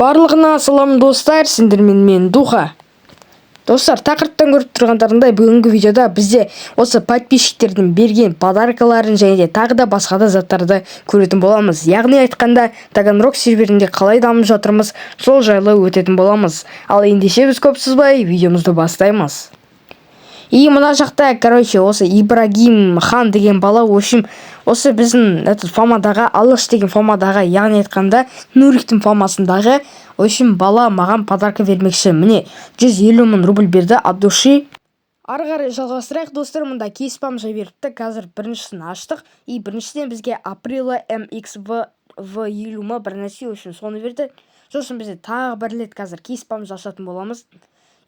Барлығына салам достар, сендермен мен Духа. Достар, тақырыптан көріп тұрғандарындай бүгінгі видеода бізде осы подписчиктердің берген подаркаларын және де тағы да басқа да заттарды көретін боламыз. Яғни айтқанда, Таганрог серверінде қалай дамып жатырмыз, сол жайлы өтетін боламыз. Ал ендеше біз көп созбай видеомызды бастаймыз. И мына жақта, осы Ибрагим хан деген бала, осы біздің фамадағы, Алыш деген фамадағы, яғни айтқанда Нуриктің фамасындағы, бала маған подарка вермекші. Міне, 150 000 рубль берді от души. Ары қарай жалғастырайық достар, мұнда кейспам жайберіпті. Қазір біріншісін аштық. И біріншіден бізге Aprila MXV V50 бір нәрсе соны берді. Сосын бізде тағы бір рет қазір кейспам ашатын боламыз.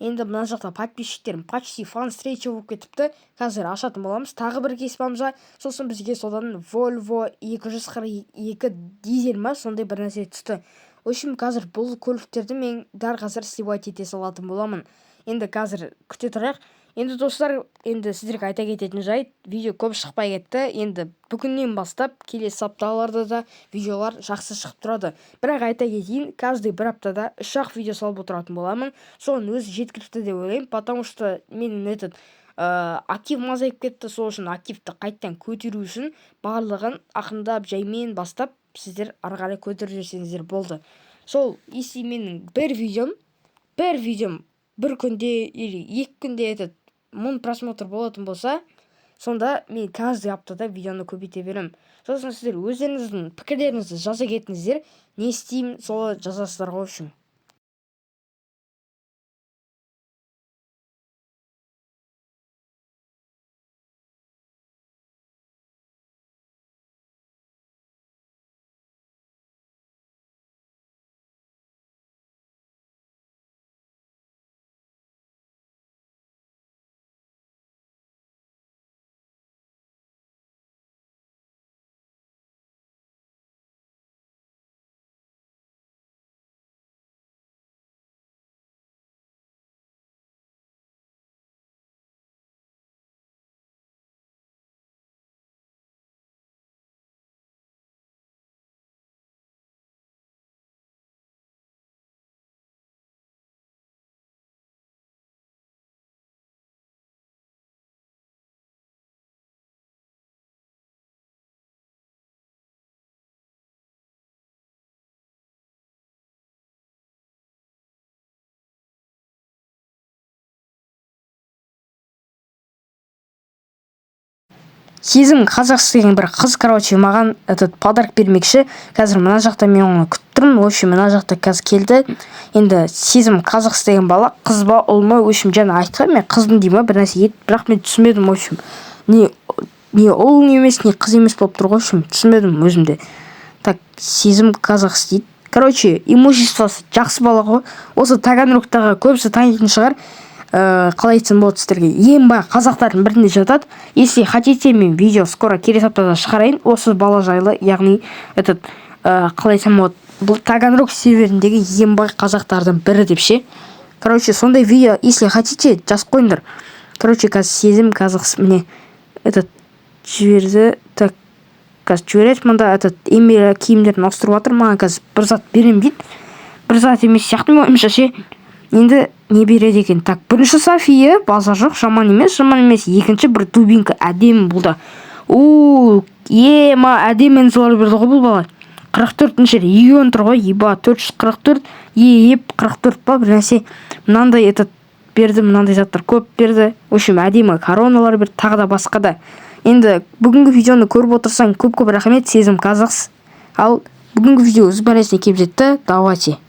Енді мына жақта подписчиктерім почти фан встреча болып кетіпті. Қазір ашатын боламыз тағы бір кейспамжа. Сосын бізге содан Volvo 242 дизель ма сондай бір нәрсе түсті. Қазір бұл көліктерді мен дәл қазір сливать ете салатын боламын. Енді қазір күте тұрайық. Енді достар, енді сіздерге айта кететін жайт, видео көп шықпай кетті. Енді бүгіннен бастап келесі апталарда да видеолар жақсы шығып тұрады. Бірақ айта кетейін, каждый бір аптада 3-ақ видео салып отыратын боламын. Соның өзі жеткілікті деп ойлаймын, потому что менің актив азайып кетті. Сол үшін активті қайттан көтеру үшін барлығын ақырындап жаймен бастап сіздер ары қарай көтеріп жүрсеңіздер болды. Сол если менің бір видеом бір күнде или 2 күнде 1000 просмотр болатын болса, сонда мен каждый аптада видеоны көбейте берем. Сосын сіздер өздеріңіздің пікірлеріңізді жаза кетіңіздер, не істеймін солай жазасыздар ғой. Сезім Қазақстан деген бір қыз, маған подарок бермекші. Қазір мына жақта мен оны күтіп тұрмын. Мына жақта қазір келді. Енді Сезім Қазақстан деген бала, қыз ба, ұл ма, жаңа айтқан, мен қыздың деймін, бір нәрсе ет, бірақ мен түсінбедім. Не ұл емес, не қыз емес болып тұр ғой, түсінбедім өзімде. Так, Сезім Қазақстан дейді. Имуществосы жақсы бала ғой. Осы Таганрогтағы көбісі танитын шығар. Қалай айтсам болады сіздерге, ең бай қазақтардың бірінде жатады. Если хотите, мен видео скоро келесі аптада шығарайын осы бала жайлы, яғни қалай айтсам болады, бұл Таганрог серверіндегі ең бай қазақтардың бірі деп ше. Сондай видео, если хотите, жазып қойыңдар. Қазір Сезім Қазақстан міне жіберді. Так, қазір жібереді, мұнда емейл киімдерін ауыстырып жатыр. Маған қазір бір зат берем дейді. Бір зат емес сияқты ойымша ше. Енді не береді екен? Так, бірінші София, базар жоқ, жаман емес. Екінші бір дубинка, әдемі бұлда. Әдемі энзолар берді ғой бұл бала. 44-ші регион тұр ғой, 444, 44 ба, бір нәрсе. Мынандай берді, мынандай заттар көп берді. Әдемі короналар берді, тағы да басқа да. Енді бүгінгі видеоны көріп отырсаң, көп рахмет, Сезім Қазақстан. Ал бүгінгі видео өз бәресіне келіп жетті. Давайте.